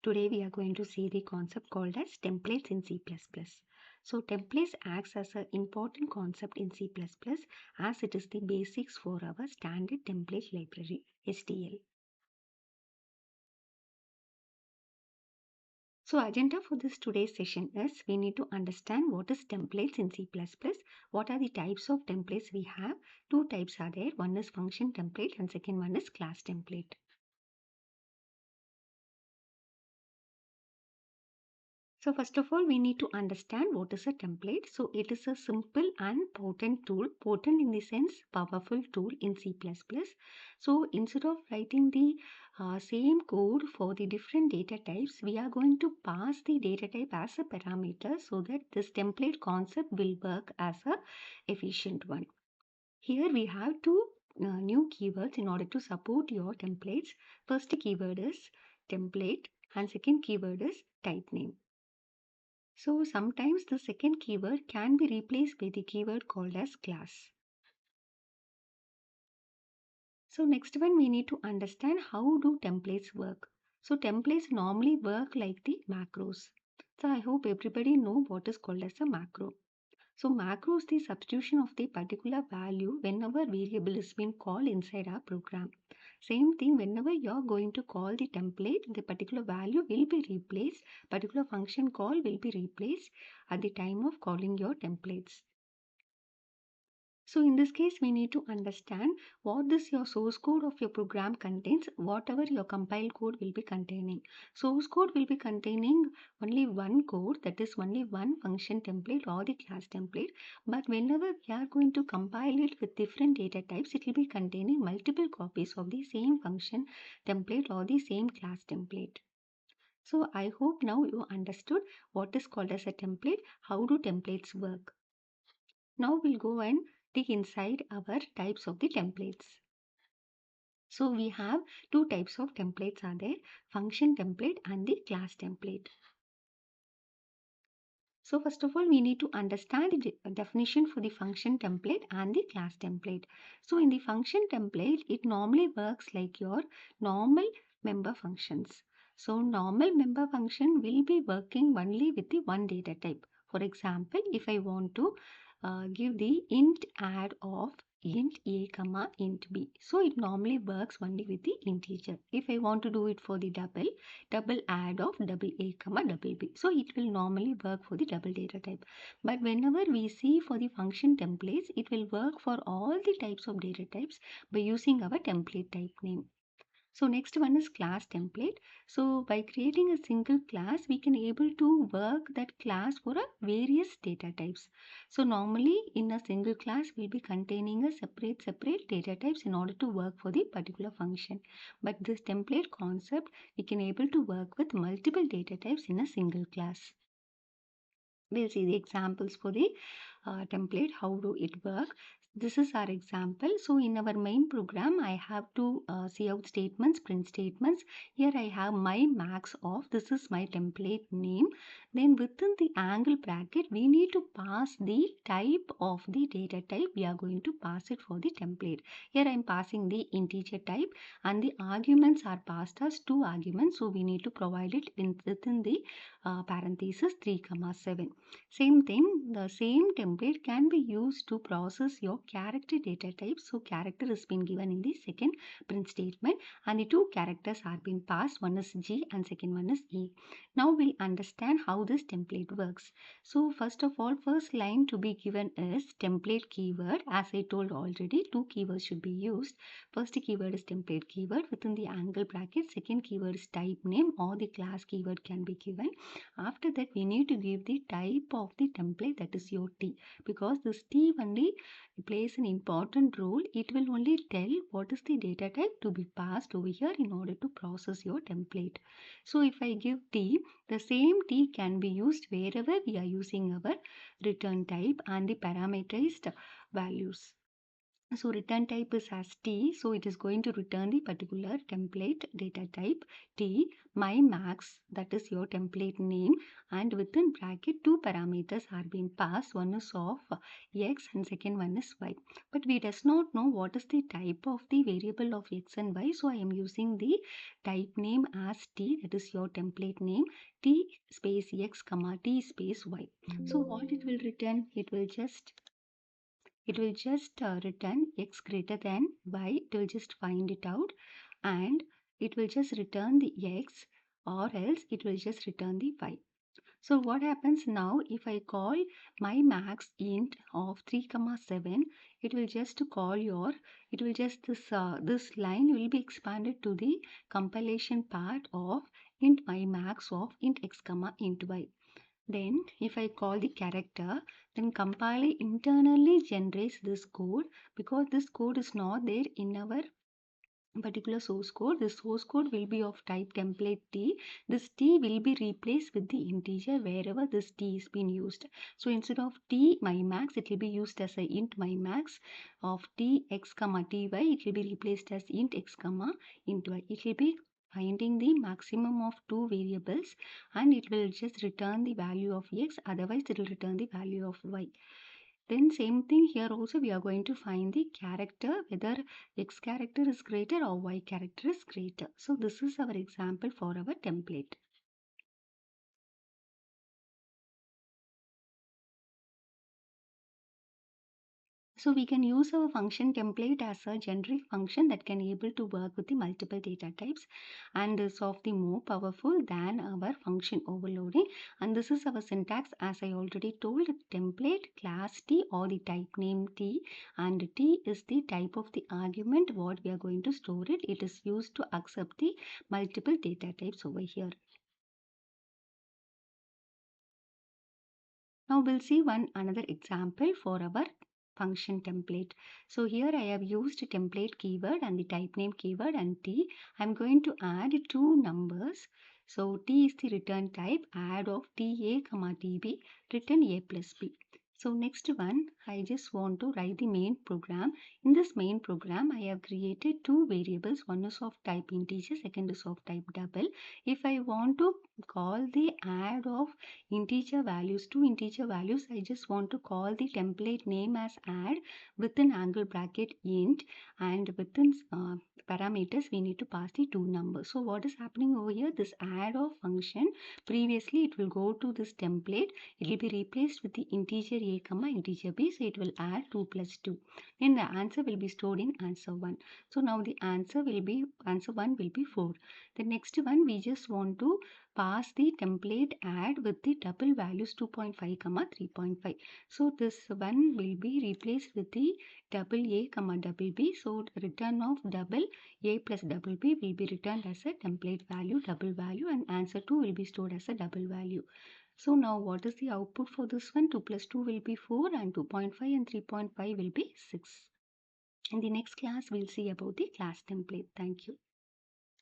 Today we are going to see the concept called as templates in C++. So templates acts as an important concept in C++ as it is the basics for our standard template library STL. So agenda for this today's session is we need to understand what is templates in C++, what are the types of templates we have. Two types are there, one is function template and second one is class template. So first of all, we need to understand what is a template. So it is a simple and potent tool, potent in the sense powerful tool in C++. So instead of writing the same code for the different data types, we are going to pass the data type as a parameter so that this template concept will work as a efficient one. Here we have two new keywords in order to support your templates. First keyword is template and second keyword is type name. So sometimes the second keyword can be replaced by the keyword called as class. So next one we need to understand how do templates work. So templates normally work like the macros. So I hope everybody know what is called as a macro. So macro is the substitution of the particular value whenever variable is being called inside our program. Same thing whenever you are going to call the template, the particular value will be replaced, particular function call will be replaced at the time of calling your templates. So in this case, we need to understand what this your source code of your program contains, whatever your compiled code will be containing. Source code will be containing only one code, that is only one function template or the class template. But whenever we are going to compile it with different data types, it will be containing multiple copies of the same function template or the same class template. So I hope now you understood what is called as a template, how do templates work. Now we'll go and dig inside our types of the templates. So we have two types of templates are there, function template and the class template. So first of all, we need to understand the definition for the function template and the class template. So in the function template, it normally works like your normal member functions. So normal member function will be working only with the one data type. For example, if I want to give the int add of int a comma int b, so it normally works only with the integer. If I want to do it for the double add of double a comma double b, so it will normally work for the double data type. But whenever we see for the function templates, it will work for all the types of data types by using our template type name. So next one is class template. So by creating a single class, we can able to work that class for a various data types. So normally in a single class will be containing a separate data types in order to work for the particular function. But this template concept, we can able to work with multiple data types in a single class. We'll see the examples for the template, how do it work. This is our example. So in our main program, I have to see out statements, print statements. Here I have my max of, this is my template name. Then within the angle bracket, we need to pass the type of the data type. We are going to pass it for the template. Here I am passing the integer type and the arguments are passed as two arguments. So we need to provide it within the parenthesis 3,7. Same thing, the same template can be used to process your character data type. So character has been given in the second print statement and the two characters are being passed. One is G and second one is E. Now we'll understand how this template works. So first of all, first line to be given is template keyword. As I told already, two keywords should be used. First keyword is template keyword within the angle bracket. Second keyword is type name or the class keyword can be given. After that, we need to give the type of the template, that is your T, because this T only plays an important role. It will only tell what is the data type to be passed over here in order to process your template. So if I give T, the same T can be used wherever we are using our return type and the parameterized values. So return type is as T. So it is going to return the particular template data type T, my max, that is your template name, and within bracket two parameters are being passed. One is of X and second one is Y. But we does not know what is the type of the variable of X and Y. So I am using the type name as T, that is your template name, T space X comma T space Y. So what it will return? It will just return x greater than y. It will just find it out, and it will just return the x, or else it will just return the y. So what happens now if I call my max int of 3 comma 7? It will just call your, it will just this line will be expanded to the compilation part of int my max of int x comma int y. Then if I call the character, then compiler internally generates this code, because this code is not there in our particular source code. This source code will be of type template T. This T will be replaced with the integer wherever this T is being used. So instead of T my max, it will be used as a int my max of T x comma Ty. It will be replaced as int x comma int y. It will be finding the maximum of two variables, and it will just return the value of x, otherwise it will return the value of y. Then same thing here also, we are going to find the character, whether x character is greater or y character is greater. So this is our example for our template. So we can use our function template as a generic function that can able to work with the multiple data types, and is of the more powerful than our function overloading. And this is our syntax, as I already told: template class T or the type name T, and T is the type of the argument what we are going to store it. It is used to accept the multiple data types over here. Now we'll see another example for our function template. So here I have used template keyword and the type name keyword and T. I'm going to add two numbers. So T is the return type, add of TA comma TB, return A plus B. So next one, I just want to write the main program. In this main program, I have created two variables. One is of type integer, second is of type double. If I want to call the add of integer values, two integer values, I just want to call the template name as add within angle bracket int, and within parameters we need to pass the two numbers. So what is happening over here? This add of function, previously it will go to this template, it will be replaced with the integer a comma integer b, so it will add 2 plus 2. Then the answer will be stored in answer 1. So now the answer 1 will be 4. The next one, we just want to pass the template add with the double values 2.5 comma 3.5. So this one will be replaced with the double a comma double b. So the return of double a plus double b will be returned as a template value, double value, and answer 2 will be stored as a double value. So now what is the output for this one? 2 plus 2 will be 4, and 2.5 and 3.5 will be 6. In the next class, we'll see about the class template. Thank you.